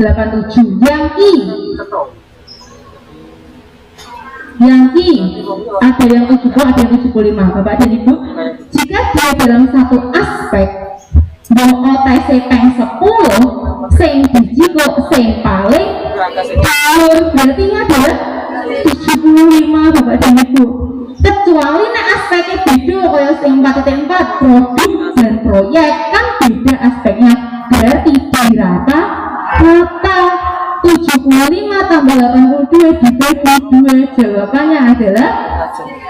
87. Yang I ada yang 70, ada yang 75. Bapak dan Ibu, jika dia dalam satu aspek OTC peng 10 sing biji kok sing paling berarti ini adalah 75 Bapak dan Ibu. Kecuali nek aspeknya beda kaya sing 4.4 produk dan proyek kan beda aspeknya, berarti dirata rata 75 tambah 82 dibagi 2, jawabannya adalah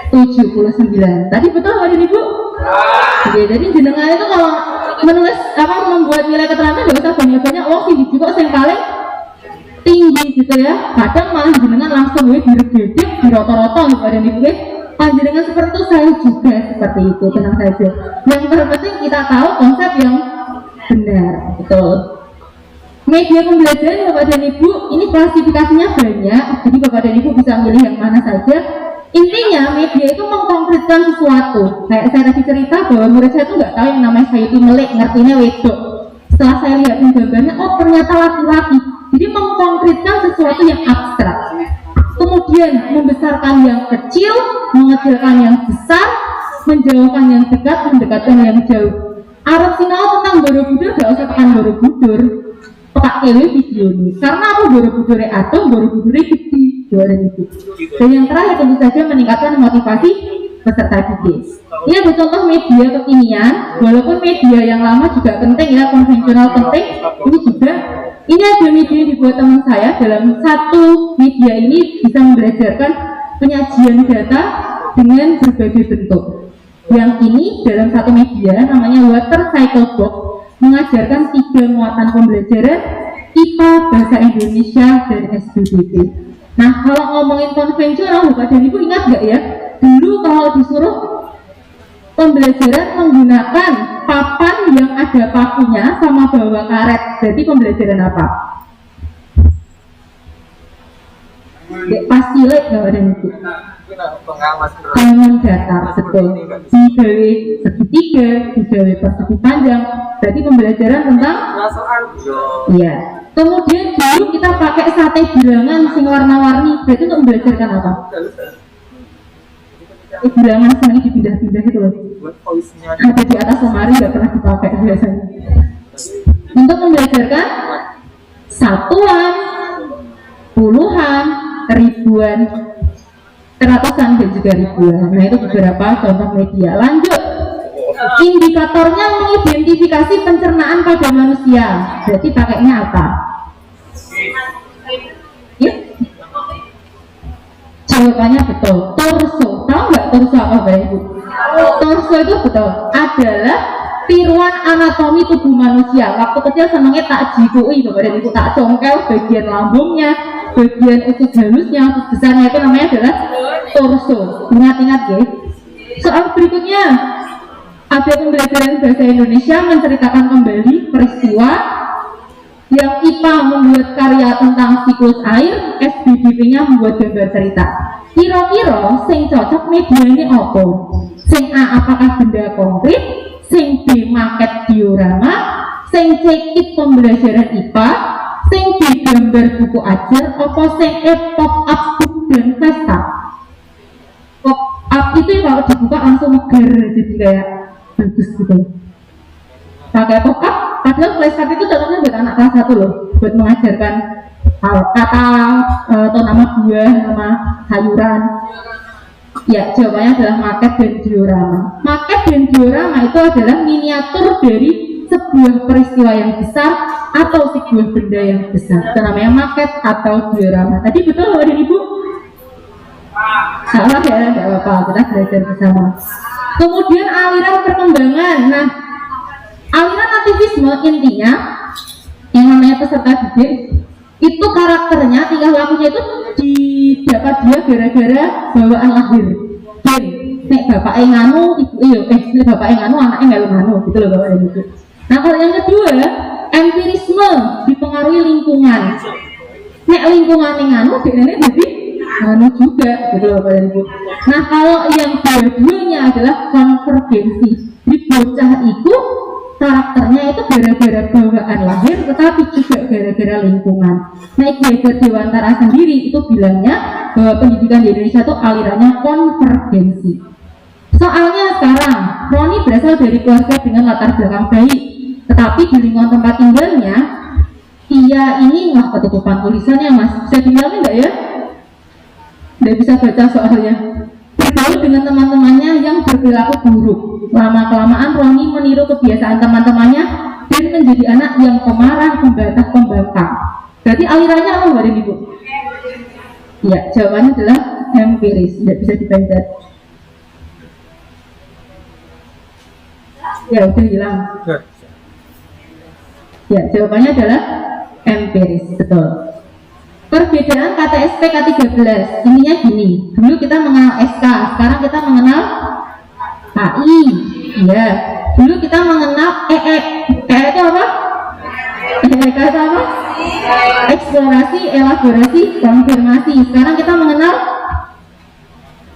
79. Tadi betul Bapak dan Ibu? Oke, jadi jenengan itu kalau menulis membuat nilai keterangan gak usah banyak-banyak sih juga yang paling tinggi gitu ya. Kadang malah jenengan langsung diregedek di roto-roto Bapak dan Ibu. Panjenengan seperti itu, saya juga seperti itu, tenang saja. Yang terpenting kita tahu konsep yang benar, betul. Media pembelajaran Bapak dan Ibu, ini klasifikasinya banyak, jadi Bapak dan Ibu bisa milih yang mana saja. Intinya media itu mengkonkretkan sesuatu. Kayak saya tadi cerita bahwa murid saya itu nggak tahu yang namanya Sayuti Melik, ngertinya wedok. Setelah saya lihat gambarnya, oh ternyata laki-laki. Jadi mengkonkretkan sesuatu yang abstrak. Kemudian membesarkan yang kecil, mengecilkan yang besar, menjauhkan yang dekat, mendekatkan yang jauh. Arab sinau tentang Borobudur gak usah tekan Borobudur, petak kewe video ini. Karena aku Borobudurnya atom, Borobudurnya gede. Dan yang terakhir tentu saja meningkatkan motivasi peserta didik. Ini ada contoh media kekinian, walaupun media yang lama juga penting ya, konvensional penting. Ini ada media yang dibuat teman saya. Dalam satu media ini bisa membelajarkan penyajian data dengan berbagai bentuk. Yang ini dalam satu media namanya Water Cycle Box, mengajarkan 3 muatan pembelajaran IPA, Bahasa Indonesia, dan SBDP. Nah, kalau ngomongin konvensional, Bapak dan Ibu ingat nggak ya? Dulu kalau disuruh pembelajaran menggunakan papan yang ada pakunya sama bawa karet, jadi pembelajaran apa? Pasilet Bapak dan Ibu. Bangun datar, betul. Digawe segitiga, digawe persegi panjang. Berarti pembelajaran tentang iya. Kemudian dulu kita pakai sate bilangan sing warna-warni, berarti untuk membelajarkan apa? Bilangan sing dipindah-pindah gitu loh. Ada di atas lemari nggak pernah dipakai biasanya. Untuk membelajarkan satuan, puluhan, ribuan, ratusan dan juga ribuan. Nah itu beberapa contoh media. Lanjut. Indikatornya mengidentifikasi pencernaan pada manusia. Berarti pakainya apa? Ya? Jawabannya betul. Torso. Tahu nggak torso apa Bapak Ibu? Torso itu betul. Adalah tiruan anatomi tubuh manusia. Waktu kecil senangnya tak jikui Bapak dan Ibu, tak congkel bagian lambungnya, bagian usus halusnya, usus besarnya itu namanya adalah torso. Ingat-ingat ya. Soal berikutnya. Ada pembelajaran bahasa Indonesia menceritakan kembali peristiwa. Yang IPA membuat karya tentang siklus air, SBDP-nya membuat gambar cerita. Kira-kira sing cocok medianya apa? Sing A apakah benda konkret? Sing B maket diorama? Sing C kit pembelajaran IPA? Sing D gambar buku ajar? Apa sing E pop up book dan pesta? Pop up itu kalau dibuka langsung megar, jadi kayak bagus gitu. Pakai pop up, padahal flashcard itu contohnya buat anak kelas 1 loh, buat mengajarkan kata atau nama buah, nama sayuran. Ya, jawabannya adalah maket dan diorama. Maket dan diorama itu adalah miniatur dari sebuah peristiwa yang besar atau sebuah benda yang besar. Itu namanya maket atau diorama. Tadi betul Bapak dan Ibu? Salah ya, tidak apa-apa, kita belajar bersama. Kemudian aliran perkembangan. Nah, aliran aktivisme intinya yang namanya peserta didik itu karakternya, tingkah lakunya itu didapat dia gara-gara bawaan lahir. Dan nek bapak nganu, ibu nek bapak nganu, anaknya melu nganu, gitu loh Bapak dan Ibu. Nah, kalau yang kedua, empirisme dipengaruhi lingkungan. Nek lingkungan nganu, dia jadi nganu juga, gitu loh Bapak dan Ibu. Nah, kalau yang dua-duanya adalah konvergensi. Di bocah itu karakternya itu gara-gara bawaan lahir, tetapi juga gara-gara lingkungan. Nah, Edgar Dewantara sendiri itu bilangnya bahwa pendidikan di Indonesia itu alirannya konvergensi. Soalnya sekarang Roni berasal dari keluarga dengan latar belakang baik, tetapi di lingkungan tempat tinggalnya ia ini ketutupan tulisannya, Mas. Bisa dilihat enggak ya? Nggak bisa baca soalnya. Bergaul dengan teman-temannya yang berperilaku buruk. Lama-kelamaan Roni meniru kebiasaan teman-temannya dan menjadi anak yang pemarah, pembantah, pembangkang. Berarti alirannya apa, Mbak dan Ibu? Ya, jawabannya adalah empiris. Tidak bisa dibaca. Ya, udah hilang. Ya, jawabannya adalah empiris, betul. Perbedaan kata SP K13, ininya gini. Dulu kita mengenal SK, sekarang kita mengenal AI. Ya, dulu kita mengenal EE. EE itu apa? EE itu apa? Eksplorasi, elaborasi, konfirmasi. Sekarang kita mengenal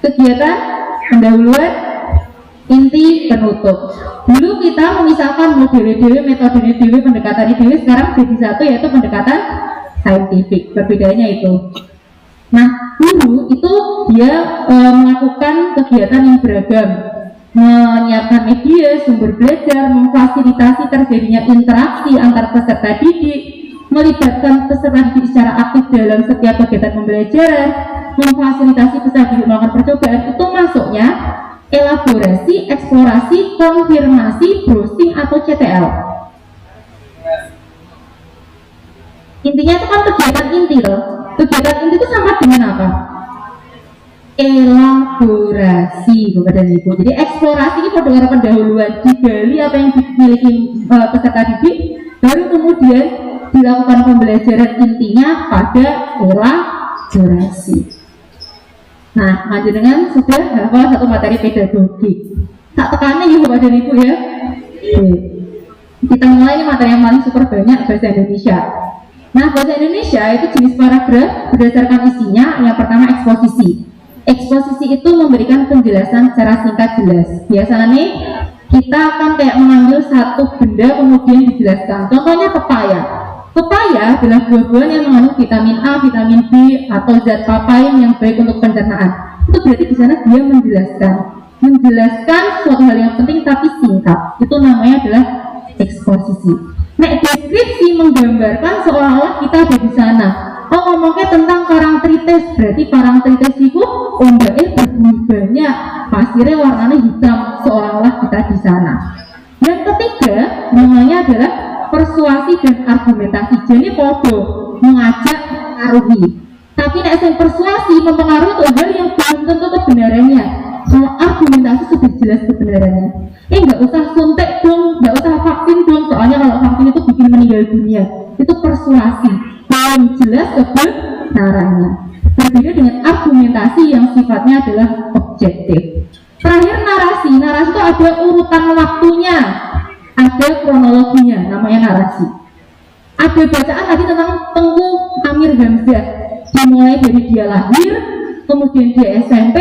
kegiatan, pendahuluan, inti, penutup. Dulu kita memisahkan model dewe, metode dewe, pendekatan dewe. Sekarang jadi satu, yaitu pendekatan saintifik. Perbedaannya itu. Nah, guru itu dia melakukan kegiatan yang beragam, menyiapkan media, sumber belajar, memfasilitasi terjadinya interaksi antar peserta didik, melibatkan peserta didik secara aktif dalam setiap kegiatan pembelajaran, memfasilitasi peserta didik melakukan percobaan. Itu masuknya elaborasi, eksplorasi, konfirmasi, browsing atau CTL. Intinya itu kan kegiatan inti loh. Kegiatan inti itu sama dengan apa? Elaborasi, Bapak dan Ibu. Jadi eksplorasi ini pada pendahuluan, digali apa yang dimiliki peserta didik, baru kemudian dilakukan pembelajaran intinya pada elaborasi. Nah, lanjut dengan sudah hafal satu materi pedagogi. Tak tekannya ya Bapak dan Ibu ya. Oke. Kita mulai ini materi yang paling super banyak, bahasa Indonesia. Nah, bahasa Indonesia itu jenis paragraf berdasarkan isinya. Yang pertama eksposisi. Eksposisi itu memberikan penjelasan secara singkat jelas. Biasanya kita akan kayak mengambil satu benda kemudian dijelaskan. Contohnya pepaya. Pepaya adalah buah-buahan yang mengandung vitamin A, vitamin B atau zat papain yang baik untuk pencernaan. Itu berarti di sana dia menjelaskan suatu hal yang penting tapi singkat. Itu namanya adalah eksposisi. Nah, deskripsi menggambarkan seolah-olah kita ada di sana. Oh, ngomongnya tentang parangtritis, berarti parangtritis itu ombaknya berbunyi banyak, pasirnya warnanya hitam, seolah-olah kita di sana. Yang ketiga namanya adalah persuasi dan argumentasi. Jadi podo mengajak, mengaruhi. Tapi nek sing persuasi mempengaruhi untuk hal yang belum tentu kebenarannya. Kalau argumentasi sudah jelas kebenarannya. Nggak usah suntik dong, nggak usah vaksin dong. Soalnya kalau vaksin itu bikin meninggal dunia. Itu persuasi. Belum jelas kebenarannya. Berbeda dengan argumentasi yang sifatnya adalah objektif. Terakhir narasi. Narasi itu ada urutan waktunya, ada kronologinya, namanya narasi. Ada bacaan tadi tentang Tengku Amir Hamzah, dimulai dari dia lahir, kemudian dia SMP,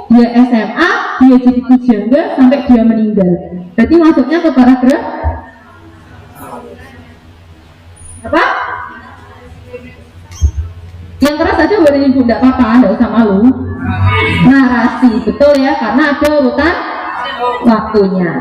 dia SMA, dia jadi pujangga sampai dia meninggal. Berarti masuknya ke paragraf apa? Yang keras aja boleh Ibu, tidak apa-apa, tidak usah malu. Narasi, betul ya, karena ada urutan waktunya.